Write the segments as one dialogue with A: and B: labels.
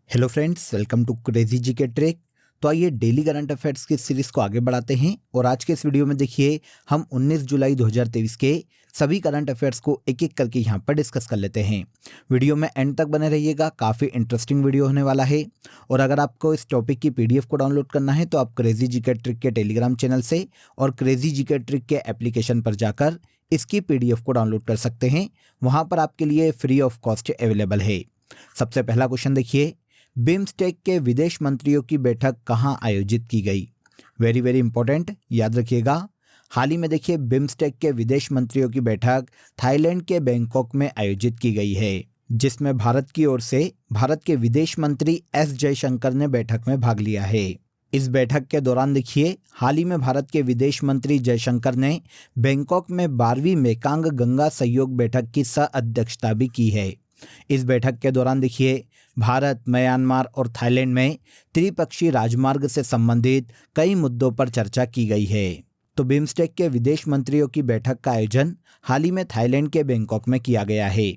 A: Hello friends, welcome to crazy G K trick. तो आइए daily current affairs की series को आगे बढ़ाते हैं और आज के इस वीडियो में देखिए हम 19 जुलाई 2023 के सभी करंट अफेयर्स को एक एक करके यहाँ पर डिस्कस कर लेते हैं। वीडियो में एंड तक बने रहिएगा, काफ़ी इंटरेस्टिंग वीडियो होने वाला है। और अगर आपको इस टॉपिक की पीडीएफ को डाउनलोड करना है तो आप क्रेजी जी के ट्रिक के टेलीग्राम चैनल से और क्रेजी जी के ट्रिक के एप्लीकेशन पर जाकर इसकी पीडीएफ को डाउनलोड कर सकते हैं। वहाँ पर आपके लिए फ्री ऑफ कॉस्ट अवेलेबल है। सबसे पहला क्वेश्चन देखिए, बिम्स्टेक के विदेश मंत्रियों की बैठक कहां आयोजित की गई। वेरी वेरी इंपॉर्टेंट, याद रखिएगा। हाल ही में देखिए बिम्स्टेक के विदेश मंत्रियों की बैठक थाईलैंड के बैंकॉक में आयोजित की गई है, जिसमें भारत की ओर से भारत के विदेश मंत्री एस जयशंकर ने बैठक में भाग लिया है। इस बैठक के दौरान देखिए हाल ही में भारत के विदेश मंत्री जयशंकर ने बैंकॉक में 12वीं मेकांग गंगा सहयोग बैठक की सह अध्यक्षता भी की है। इस बैठक के दौरान देखिए भारत, म्यांमार और थाईलैंड में त्रिपक्षीय राजमार्ग से संबंधित कई मुद्दों पर चर्चा की गई है। तो बिम्स्टेक के विदेश मंत्रियों की बैठक का आयोजन हाल ही में थाईलैंड के बैंकॉक में किया गया है।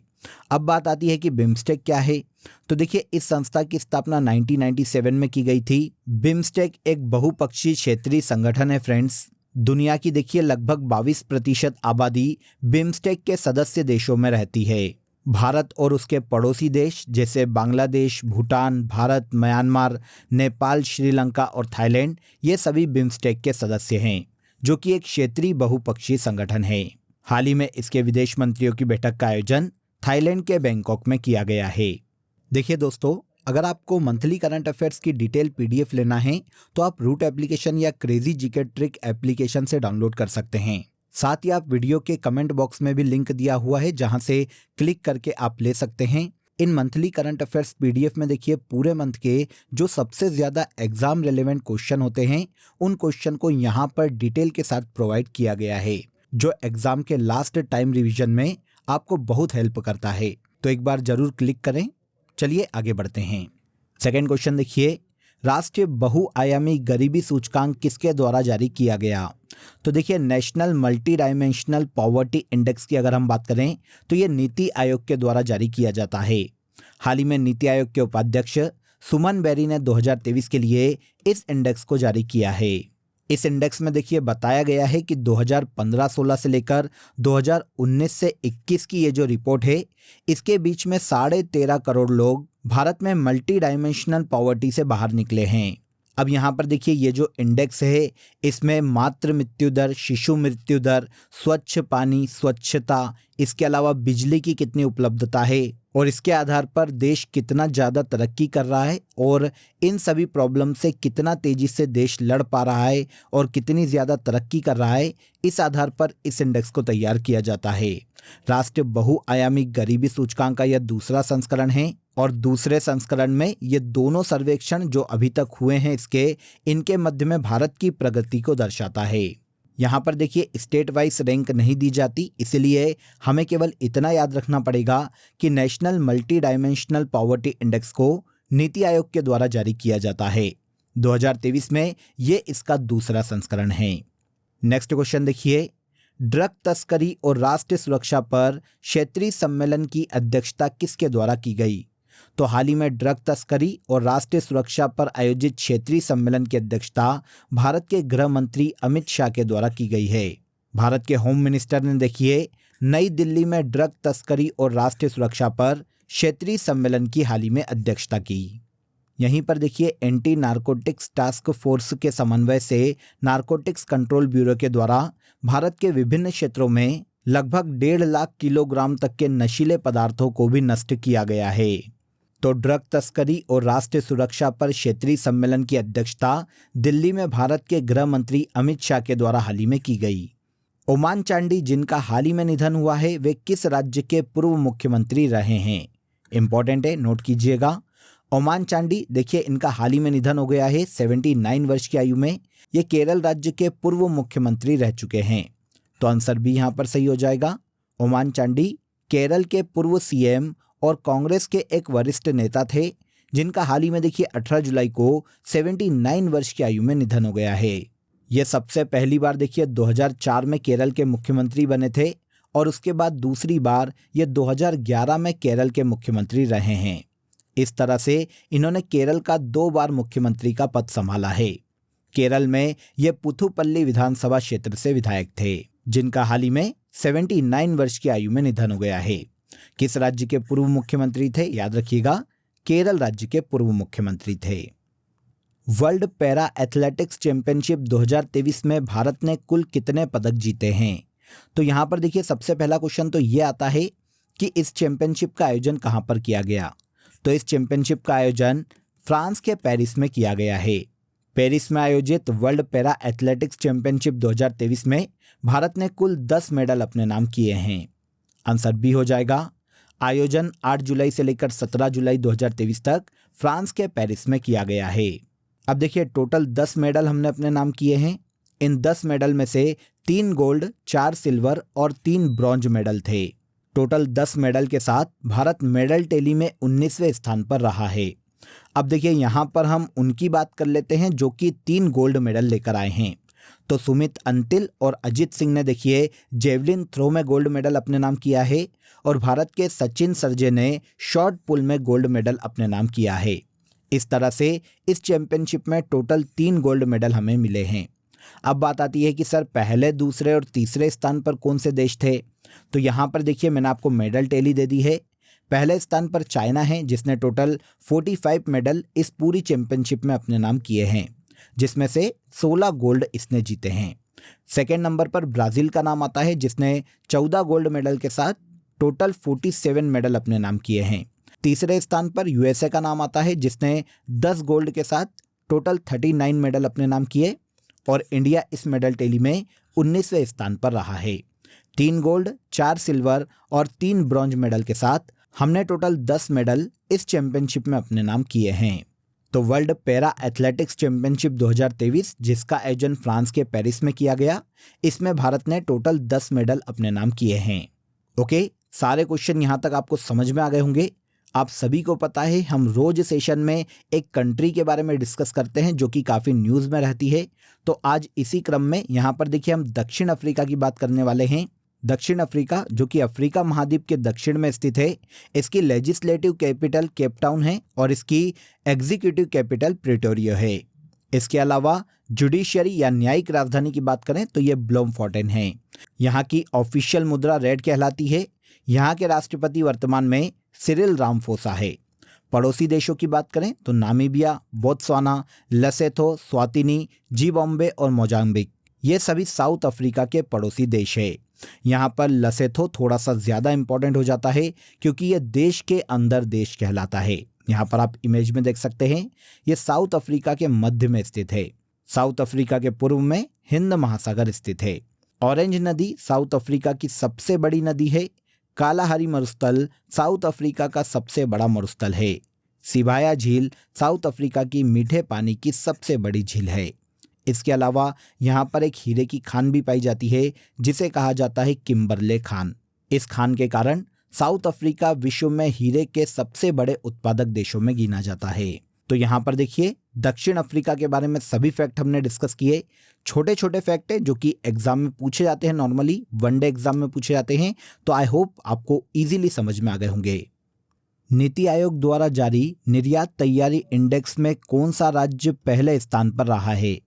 A: अब बात आती है कि बिम्स्टेक क्या है। तो देखिए इस संस्था की स्थापना 1997 में की गई थी। बिम्स्टेक एक बहुपक्षीय क्षेत्रीय संगठन है फ्रेंड्स। दुनिया की देखिए लगभग 22% आबादी बिम्स्टेक के सदस्य देशों में रहती है। भारत और उसके पड़ोसी देश जैसे बांग्लादेश, भूटान, भारत, म्यांमार, नेपाल, श्रीलंका और थाईलैंड, ये सभी बिम्स्टेक के सदस्य हैं, जो कि एक क्षेत्रीय बहुपक्षीय संगठन है। हाल ही में इसके विदेश मंत्रियों की बैठक का आयोजन थाईलैंड के बैंकॉक में किया गया है। देखिए दोस्तों, अगर आपको मंथली करंट अफेयर्स की डिटेल पीडीएफ लेना है तो आप रूट एप्लीकेशन या क्रेजी जीके ट्रिक एप्लीकेशन से डाउनलोड कर सकते हैं। साथ ही आप वीडियो के कमेंट बॉक्स में भी लिंक दिया हुआ है, जहां से क्लिक करके आप ले सकते हैं। इन मंथली करंट अफेयर्स पीडीएफ में देखिए पूरे मंथ के जो सबसे ज़्यादा एग्जाम रिलेवेंट क्वेश्चन होते हैं, उन क्वेश्चन को यहाँ पर डिटेल के साथ प्रोवाइड किया गया है, जो एग्जाम के लास्ट टाइम रिविजन में आपको बहुत हेल्प करता है। तो एक बार जरूर क्लिक करें। चलिए आगे बढ़ते हैं। सेकेंड क्वेश्चन देखिए, राष्ट्रीय बहुआयामी गरीबी सूचकांक किसके द्वारा जारी किया गया। तो देखिए national multi dimensional poverty index की अगर हम बात करें तो ये नीति आयोग के द्वारा जारी किया जाता है। हाल ही में नीति आयोग के उपाध्यक्ष सुमन बेरी ने 2023 के लिए इस इंडेक्स को जारी किया है। इस इंडेक्स में देखिए बताया गया है कि 2015-16 से लेकर 2019 से 21 की ये जो रिपोर्ट है, इसके बीच में 13.5 करोड़ लोग भारत में मल्टी डायमेंशनल पॉवर्टी से बाहर निकले हैं। अब यहाँ पर देखिए ये जो इंडेक्स है, इसमें मातृ मृत्यु दर, शिशु मृत्यु दर, स्वच्छ पानी, स्वच्छता, इसके अलावा बिजली की कितनी उपलब्धता है और इसके आधार पर देश कितना ज़्यादा तरक्की कर रहा है और इन सभी प्रॉब्लम से कितना तेज़ी से देश लड़ पा रहा है और कितनी ज़्यादा तरक्की कर रहा है, इस आधार पर इस इंडेक्स को तैयार किया जाता है। राष्ट्रीय बहुआयामी गरीबी सूचकांक का यह दूसरा संस्करण है और दूसरे संस्करण में ये दोनों सर्वेक्षण जो अभी तक हुए हैं इनके मध्य में भारत की प्रगति को दर्शाता है। यहाँ पर देखिए स्टेट वाइज रैंक नहीं दी जाती, इसलिए हमें केवल इतना याद रखना पड़ेगा कि national multi dimensional poverty index को नीति आयोग के द्वारा जारी किया जाता है। 2023 में ये इसका दूसरा संस्करण है। नेक्स्ट क्वेश्चन देखिए, ड्रग तस्करी और राष्ट्रीय सुरक्षा पर क्षेत्रीय सम्मेलन की अध्यक्षता किसके द्वारा की गई। तो हाल ही में ड्रग तस्करी और राष्ट्रीय सुरक्षा पर आयोजित क्षेत्रीय सम्मेलन की अध्यक्षता भारत के गृह मंत्री अमित शाह के द्वारा की गई है। भारत के होम मिनिस्टर ने देखिए नई दिल्ली में ड्रग तस्करी और राष्ट्रीय सुरक्षा पर क्षेत्रीय सम्मेलन की हाल ही में अध्यक्षता की। यहीं पर देखिए एंटी नारकोटिक्स टास्क फोर्स के समन्वय से नारकोटिक्स कंट्रोल ब्यूरो के द्वारा भारत के विभिन्न क्षेत्रों में लगभग 1.5 लाख किलोग्राम तक के नशीले पदार्थों को भी नष्ट किया गया है। तो ड्रग तस्करी और राष्ट्रीय सुरक्षा पर क्षेत्रीय सम्मेलन की अध्यक्षता दिल्ली में भारत के गृह मंत्री अमित शाह के द्वारा हाल ही में की गई। ओमान चांडी, जिनका हाल ही में निधन हुआ है, वे किस राज्य के पूर्व मुख्यमंत्री रहे हैं। इंपॉर्टेंट है, नोट कीजिएगा। ओमान चांडी देखिए इनका हाल ही में निधन हो गया है 79 वर्ष की आयु में। ये केरल राज्य के पूर्व मुख्यमंत्री रह चुके हैं। तो आंसर भी यहाँ पर सही हो जाएगा। ओमान चांडी केरल के पूर्व सीएम और कांग्रेस के एक वरिष्ठ नेता थे, जिनका हाल ही में देखिए 18 जुलाई को 79 वर्ष की आयु में निधन हो गया है। ये सबसे पहली बार देखिए 2004 में केरल के मुख्यमंत्री बने थे और उसके बाद दूसरी बार ये 2011 में केरल के मुख्यमंत्री रहे हैं। इस तरह से इन्होंने केरल का 2 बार मुख्यमंत्री का पद संभाला है। केरल में ये पुथुपल्ली विधानसभा क्षेत्र से विधायक थे, जिनका हाल ही में 79 वर्ष की आयु में निधन हो गया है। किस राज्य के पूर्व मुख्यमंत्री थे? याद रखिएगा, केरल राज्य के पूर्व मुख्यमंत्री थे। वर्ल्ड पैरा एथलेटिक्स चैंपियनशिप 2023 में भारत ने कुल कितने पदक जीते हैं? तो यहाँ पर देखिए, सबसे पहला क्वेश्चन तो ये आता है कि इस चैंपियनशिप का आयोजन कहाँ पर किया गया। तो इस चैंपियनशिप का आयोजन फ्रांस के पेरिस में किया गया है। पेरिस में आयोजित वर्ल्ड पैरा एथलेटिक्स चैंपियनशिप 2023 में भारत ने कुल 10 मेडल अपने नाम किए हैं। आंसर बी हो जाएगा। आयोजन 8 जुलाई से लेकर 17 जुलाई 2023 तक फ्रांस के पेरिस में किया गया है। अब देखिए, टोटल 10 मेडल हमने अपने नाम किए हैं। इन 10 मेडल में से 3 गोल्ड, 4 सिल्वर और 3 ब्रॉन्ज मेडल थे। टोटल 10 मेडल के साथ भारत मेडल टैली में 19वें स्थान पर रहा है। अब देखिए, यहाँ पर हम उनकी बात कर लेते हैं जो कि 3 गोल्ड मेडल लेकर आए हैं। तो सुमित अंतिल और अजित सिंह ने देखिए जेवलिन थ्रो में गोल्ड मेडल अपने नाम किया है, और भारत के सचिन सरजे ने शॉर्ट पुल में गोल्ड मेडल अपने नाम किया है। इस तरह से इस चैंपियनशिप में टोटल 3 गोल्ड मेडल हमें मिले हैं। अब बात आती है कि सर पहले, दूसरे और तीसरे स्थान पर कौन से देश थे? तो यहाँ पर देखिए, मैंने आपको मेडल टैली दे दी है। पहले स्थान पर चाइना है, जिसने टोटल 45 मेडल इस पूरी चैंपियनशिप में अपने नाम किए हैं, जिसमें से 16 गोल्ड इसने जीते हैं। सेकेंड नंबर पर ब्राज़ील का नाम आता है, जिसने 14 गोल्ड मेडल के साथ टोटल 47 मेडल अपने नाम किए हैं। तीसरे स्थान पर यूएसए का नाम आता है, जिसने 10 गोल्ड के साथ टोटल 39 मेडल अपने नाम किए, और इंडिया इस मेडल टैली में 19वें स्थान पर रहा है। 3 गोल्ड, 4 सिल्वर और 3 ब्रॉन्ज मेडल के साथ हमने टोटल 10 मेडल इस चैंपियनशिप में अपने नाम किए हैं। तो वर्ल्ड पैरा एथलेटिक्स चैंपियनशिप 2023, जिसका आयोजन फ्रांस के पेरिस में किया गया, इसमें भारत ने टोटल 10 मेडल अपने नाम किए हैं। ओके, सारे क्वेश्चन यहाँ तक आपको समझ में आ गए होंगे। आप सभी को पता है, हम रोज सेशन में एक कंट्री के बारे में डिस्कस करते हैं जो कि काफ़ी न्यूज़ में रहती है। तो आज इसी क्रम में यहाँ पर देखिए, हम दक्षिण अफ्रीका की बात करने वाले हैं। दक्षिण अफ्रीका, जो कि अफ्रीका महाद्वीप के दक्षिण में स्थित है, इसकी लेजिस्लेटिव कैपिटल केप टाउन है और इसकी एग्जीक्यूटिव कैपिटल प्रिटोरिया है। इसके अलावा जुडिशियरी या न्यायिक राजधानी की बात करें तो ये ब्लोमफोर्टेन है। यहाँ की ऑफिशियल मुद्रा रेड कहलाती है। यहाँ के राष्ट्रपति वर्तमान में सिरिल रामफोसा है। पड़ोसी देशों की बात करें तो नामीबिया, बोत्सवाना, लेसोथो, स्वातिनी, जिम्बाब्वे और मोजाम्बिक, ये सभी साउथ अफ्रीका के पड़ोसी देश है। यहाँ पर लेसोथो थोड़ा सा ज़्यादा इंपॉर्टेंट हो जाता है, क्योंकि ये देश के अंदर देश कहलाता है। यहाँ पर आप इमेज में देख सकते हैं, ये साउथ अफ्रीका के मध्य में स्थित है। साउथ अफ्रीका के पूर्व में हिंद महासागर स्थित है। ऑरेंज नदी साउथ अफ्रीका की सबसे बड़ी नदी है। कालाहारी मरुस्थल साउथ अफ्रीका का सबसे बड़ा मरुस्थल है। सिबाया झील साउथ अफ्रीका की मीठे पानी की सबसे बड़ी झील है। इसके अलावा यहाँ पर एक हीरे की खान भी पाई जाती है, जिसे कहा जाता है किम्बरले खान। इस खान के कारण साउथ अफ्रीका विश्व में हीरे के सबसे बड़े उत्पादक देशों में गिना जाता है। तो यहाँ पर देखिए, दक्षिण अफ्रीका के बारे में सभी फैक्ट हमने डिस्कस किए। छोटे छोटे फैक्ट है जो कि एग्जाम में पूछे जाते हैं, नॉर्मली वनडे एग्जाम में पूछे जाते हैं। तो आई होप आपको इजीली समझ में आ गए होंगे। नीति आयोग द्वारा जारी निर्यात तैयारी इंडेक्स में कौन सा राज्य पहले स्थान पर रहा है?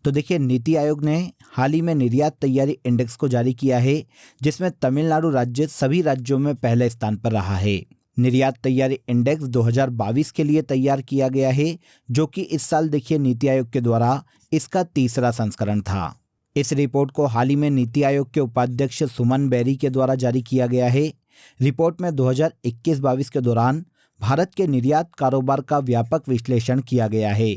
A: तो देखिए, नीति आयोग ने हाल ही में निर्यात तैयारी इंडेक्स को जारी किया है, जिसमें तमिलनाडु राज्य सभी राज्यों में पहले स्थान पर रहा है। निर्यात तैयारी इंडेक्स 2022 के लिए तैयार किया गया है, जो कि इस साल देखिए नीति आयोग के द्वारा इसका तीसरा संस्करण था। इस रिपोर्ट को हाल ही में नीति आयोग के उपाध्यक्ष सुमन बेरी के द्वारा जारी किया गया है। रिपोर्ट में 2021-22 के दौरान भारत के निर्यात कारोबार का व्यापक विश्लेषण किया गया है,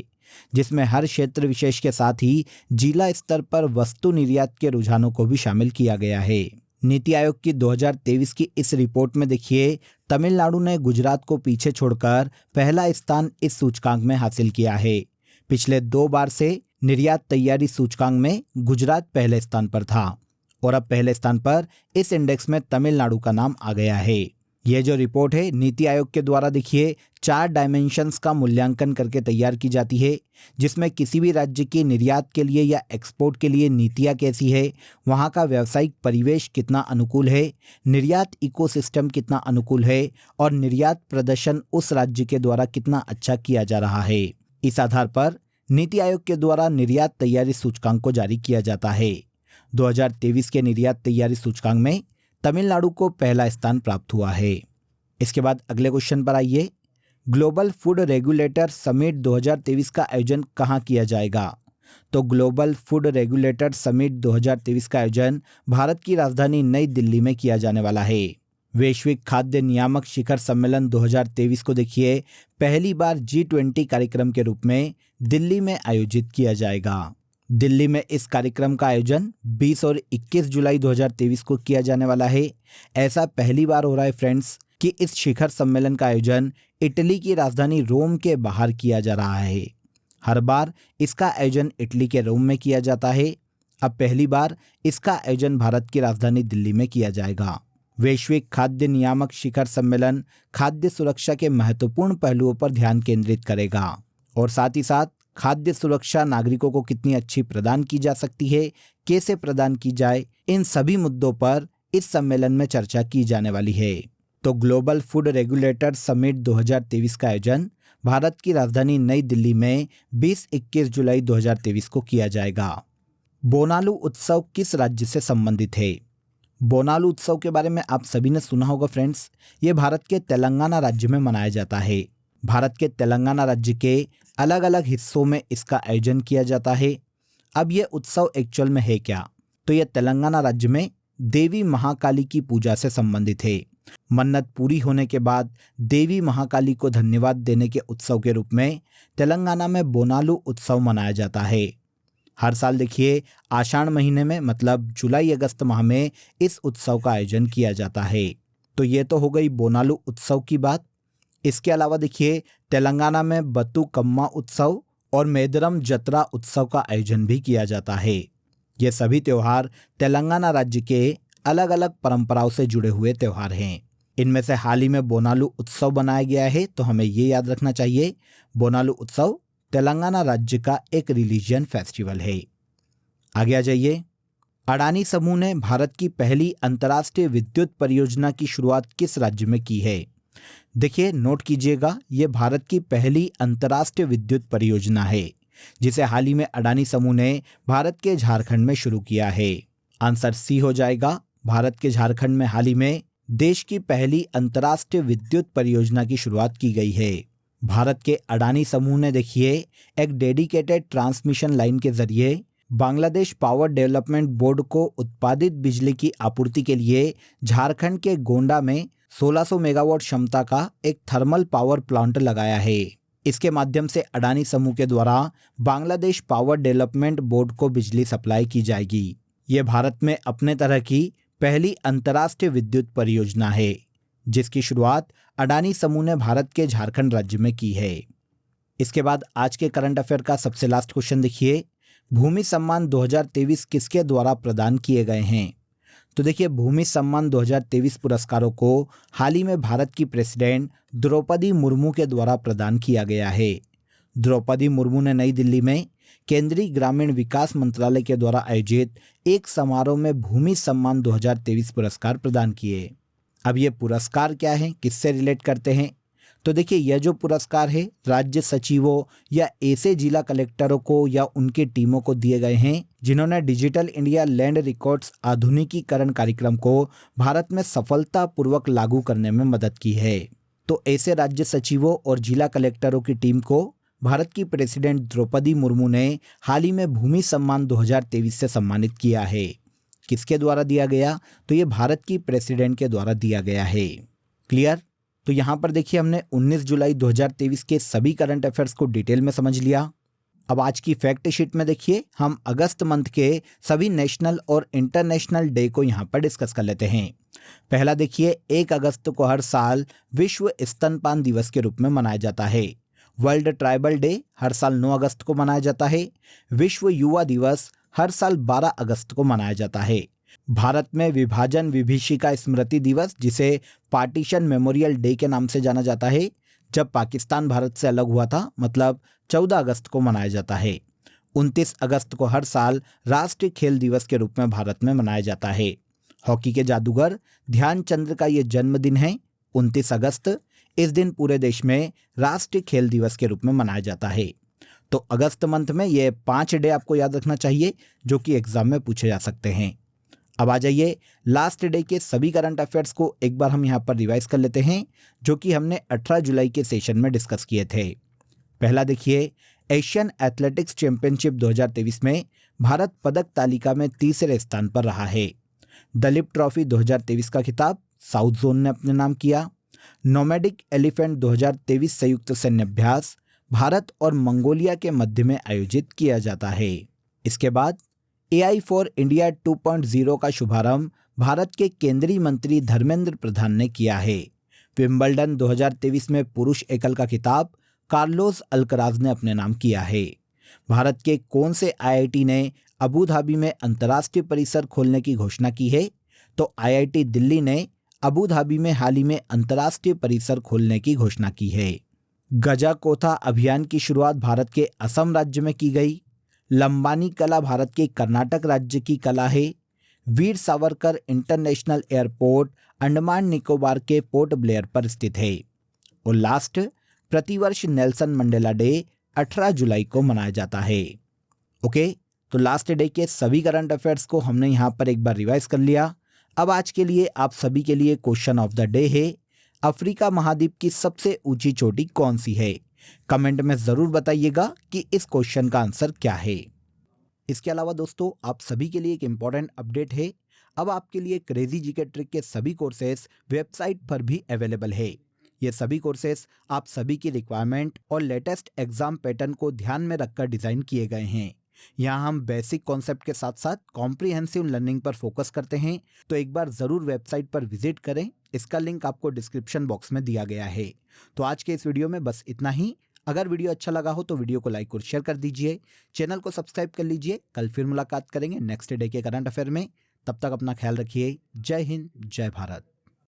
A: जिसमें हर क्षेत्र विशेष के साथ ही जिला स्तर पर वस्तु निर्यात के रुझानों को भी शामिल किया गया है। नीति आयोग की 2023 की इस रिपोर्ट में देखिए, तमिलनाडु ने गुजरात को पीछे छोड़कर पहला स्थान इस सूचकांक में हासिल किया है। पिछले 2 बार से निर्यात तैयारी सूचकांक में गुजरात पहले स्थान पर था, और अब पहले स्थान पर इस इंडेक्स में तमिलनाडु का नाम आ गया है। ये जो रिपोर्ट है नीति आयोग के द्वारा देखिए 4 डायमेंशंस का मूल्यांकन करके तैयार की जाती है, जिसमें किसी भी राज्य की निर्यात के लिए या एक्सपोर्ट के लिए नीतियाँ कैसी है, वहाँ का व्यावसायिक परिवेश कितना अनुकूल है, निर्यात इकोसिस्टम कितना अनुकूल है और निर्यात प्रदर्शन उस राज्य के द्वारा कितना अच्छा किया जा रहा है। इस आधार पर नीति आयोग के द्वारा निर्यात तैयारी सूचकांक को जारी किया जाता है। 2023 के निर्यात तैयारी सूचकांक में तमिलनाडु को पहला स्थान प्राप्त हुआ है। इसके बाद अगले क्वेश्चन पर आइए। ग्लोबल फूड रेगुलेटर समिट 2023 का आयोजन कहाँ किया जाएगा? तो ग्लोबल फूड रेगुलेटर समिट 2023 का आयोजन भारत की राजधानी नई दिल्ली में किया जाने वाला है। वैश्विक खाद्य नियामक शिखर सम्मेलन 2023 को देखिए पहली बार G20 कार्यक्रम के रूप में दिल्ली में आयोजित किया जाएगा। दिल्ली में इस कार्यक्रम का आयोजन 20 और 21 जुलाई 2023 को किया जाने वाला है। ऐसा पहली बार हो रहा है फ्रेंड्स कि इस शिखर सम्मेलन का आयोजन इटली की राजधानी रोम के बाहर किया जा रहा है। हर बार इसका आयोजन इटली के रोम में किया जाता है। अब पहली बार इसका आयोजन भारत की राजधानी दिल्ली में किया जाएगा। वैश्विक खाद्य नियामक शिखर सम्मेलन खाद्य सुरक्षा के महत्वपूर्ण पहलुओं पर ध्यान केंद्रित करेगा और साथ ही साथ खाद्य सुरक्षा नागरिकों को कितनी अच्छी प्रदान की जा सकती है, कैसे प्रदान की जाए, इन सभी मुद्दों पर इस सम्मेलन में चर्चा की जाने वाली है। तो ग्लोबल फूड रेगुलेटर समिट 2023 का आयोजन भारत की राजधानी नई दिल्ली में 20-21 जुलाई 2023 को किया जाएगा। बोनालू उत्सव किस राज्य से संबंधित है? बोनालू उत्सव के बारे में आप सभी ने सुना होगा फ्रेंड्स। ये भारत के तेलंगाना राज्य में मनाया जाता है। भारत के तेलंगाना राज्य के अलग अलग हिस्सों में इसका आयोजन किया जाता है। अब ये उत्सव एक्चुअल में है क्या? तो ये तेलंगाना राज्य में देवी महाकाली की पूजा से संबंधित है। मन्नत पूरी होने के बाद देवी महाकाली को धन्यवाद देने के उत्सव के रूप में तेलंगाना में बोनालू उत्सव मनाया जाता है। हर साल देखिए आषाढ़ महीने में मतलब जुलाई अगस्त माह में इस उत्सव का आयोजन किया जाता है। तो ये तो हो गई बोनालू उत्सव की बात। इसके अलावा देखिए तेलंगाना में बतुकम्मा उत्सव और मेदरम जत्रा उत्सव का आयोजन भी किया जाता है। ये सभी त्यौहार तेलंगाना राज्य के अलग अलग परंपराओं से जुड़े हुए त्यौहार हैं। इनमें से हाल ही में बोनालू उत्सव बनाया गया है, तो हमें ये याद रखना चाहिए बोनालू उत्सव तेलंगाना राज्य का एक रिलीजियन फेस्टिवल है। आगे आ जाइए। अडानी समूह ने भारत की पहली अंतर्राष्ट्रीय विद्युत परियोजना की शुरुआत किस राज्य में की है? देखिए नोट कीजिएगा, ये भारत की पहली अंतर्राष्ट्रीय विद्युत परियोजना है जिसे हाल ही में अडानी समूह ने भारत के झारखंड में शुरू किया है। आंसर सी हो जाएगा। भारत के झारखंड में हाल ही में देश की पहली अंतर्राष्ट्रीय विद्युत परियोजना की शुरुआत की गई है। भारत के अडानी समूह ने देखिए एक डेडिकेटेड ट्रांसमिशन लाइन के जरिए बांग्लादेश पावर डेवलपमेंट बोर्ड को उत्पादित बिजली की आपूर्ति के लिए झारखंड के गोंडा में 1600 मेगावाट क्षमता का एक थर्मल पावर प्लांट लगाया है। इसके माध्यम से अडानी समूह के द्वारा बांग्लादेश पावर डेवलपमेंट बोर्ड को बिजली सप्लाई की जाएगी। ये भारत में अपने तरह की पहली अंतर्राष्ट्रीय विद्युत परियोजना है जिसकी शुरुआत अडानी समूह ने भारत के झारखंड राज्य में की है। इसके बाद आज के करंट अफेयर का सबसे लास्ट क्वेश्चन देखिए, भूमि सम्मान 2023 किसके द्वारा प्रदान किए गए हैं? तो देखिए भूमि सम्मान 2023 पुरस्कारों को हाल ही में भारत की प्रेसिडेंट द्रौपदी मुर्मू के द्वारा प्रदान किया गया है। द्रौपदी मुर्मू ने नई दिल्ली में केंद्रीय ग्रामीण विकास मंत्रालय के द्वारा आयोजित एक समारोह में भूमि सम्मान 2023 पुरस्कार प्रदान किए। अब ये पुरस्कार क्या हैं, किससे रिलेट करते हैं? तो देखिए यह जो पुरस्कार है राज्य सचिवों या ऐसे जिला कलेक्टरों को या उनकी टीमों को दिए गए हैं जिन्होंने डिजिटल इंडिया लैंड रिकॉर्ड्स आधुनिकीकरण कार्यक्रम को भारत में सफलतापूर्वक लागू करने में मदद की है। तो ऐसे राज्य सचिवों और जिला कलेक्टरों की टीम को भारत की प्रेसिडेंट द्रौपदी मुर्मू ने हाल ही में भूमि सम्मान 2023 से सम्मानित किया है। किसके द्वारा दिया गया? तो ये भारत की प्रेसिडेंट के द्वारा दिया गया है। क्लियर? तो यहाँ पर देखिए हमने 19 जुलाई 2023 के सभी करंट अफेयर्स को डिटेल में समझ लिया। अब आज की फैक्ट शीट में देखिए हम अगस्त मंथ के सभी नेशनल और इंटरनेशनल डे को यहाँ पर डिस्कस कर लेते हैं। पहला देखिए 1 अगस्त को हर साल विश्व स्तनपान दिवस के रूप में मनाया जाता है। वर्ल्ड ट्राइबल डे हर साल 9 अगस्त को मनाया जाता है। विश्व युवा दिवस हर साल 12 अगस्त को मनाया जाता है। भारत में विभाजन विभीषिका स्मृति दिवस, जिसे पार्टीशन मेमोरियल डे के नाम से जाना जाता है, जब पाकिस्तान भारत से अलग हुआ था, मतलब 14 अगस्त को मनाया जाता है। 29 अगस्त को हर साल राष्ट्रीय खेल दिवस के रूप में भारत में मनाया जाता है। हॉकी के जादूगर ध्यानचंद का ये जन्मदिन है 29 अगस्त। इस दिन पूरे देश में राष्ट्रीय खेल दिवस के रूप में मनाया जाता है। तो अगस्त मंथ में ये 5 डे आपको याद रखना चाहिए जो कि एग्जाम में पूछे जा सकते हैं। अब आ जाइए लास्ट डे के सभी करंट अफेयर्स को एक बार हम यहाँ पर रिवाइज कर लेते हैं, जो कि हमने 18 जुलाई के सेशन में डिस्कस किए थे। पहला देखिए, एशियन एथलेटिक्स चैंपियनशिप 2023 में भारत पदक तालिका में तीसरे स्थान पर रहा है। दलीप ट्रॉफी 2023 का खिताब साउथ जोन ने अपने नाम किया। नोमैडिक एलिफेंट 2023 संयुक्त सैन्य अभ्यास भारत और मंगोलिया के मध्य में आयोजित किया जाता है। इसके बाद AI फॉर इंडिया 2.0 का शुभारंभ भारत के केंद्रीय मंत्री धर्मेंद्र प्रधान ने किया है। विंबलडन 2023 में पुरुष एकल का खिताब कार्लोस अल्कराज ने अपने नाम किया है। भारत के कौन से IIT ने अबू धाबी में अंतर्राष्ट्रीय परिसर खोलने की घोषणा की है? तो IIT दिल्ली ने अबू धाबी में हाल ही में अंतर्राष्ट्रीय परिसर खोलने की घोषणा की है। गजाकोथा अभियान की शुरुआत भारत के असम राज्य में की गई। लंबानी कला भारत के कर्नाटक राज्य की कला है। वीर सावरकर इंटरनेशनल एयरपोर्ट अंडमान निकोबार के पोर्ट ब्लेयर पर स्थित है। और लास्ट, प्रतिवर्ष नेल्सन मंडेला डे 18 जुलाई को मनाया जाता है। ओके, तो लास्ट डे के सभी करंट अफेयर्स को हमने यहाँ पर एक बार रिवाइज कर लिया। अब आज के लिए आप सभी के लिए क्वेश्चन ऑफ द डे है, अफ्रीका महाद्वीप की सबसे ऊंची चोटी कौन सी है? कमेंट में ज़रूर बताइएगा कि इस क्वेश्चन का आंसर क्या है। इसके अलावा दोस्तों, आप सभी के लिए एक इम्पॉर्टेंट अपडेट है। अब आपके लिए क्रेजी जीके ट्रिक के सभी कोर्सेज वेबसाइट पर भी अवेलेबल है। ये सभी कोर्सेज आप सभी की रिक्वायरमेंट और लेटेस्ट एग्जाम पैटर्न को ध्यान में रखकर डिज़ाइन किए गए हैं। यहाँ हम बेसिक कॉन्सेप्ट के साथ साथ कॉम्प्रिहेंसिव लर्निंग पर फोकस करते हैं, तो एक बार ज़रूर वेबसाइट पर विजिट करें। इसका लिंक आपको डिस्क्रिप्शन बॉक्स में दिया गया है। तो आज के इस वीडियो में बस इतना ही। अगर वीडियो अच्छा लगा हो तो वीडियो को लाइक और शेयर कर दीजिए, चैनल को सब्सक्राइब कर लीजिए। कल फिर मुलाकात करेंगे नेक्स्ट डे के करंट अफेयर में। तब तक अपना ख्याल रखिए। जय हिंद, जय भारत।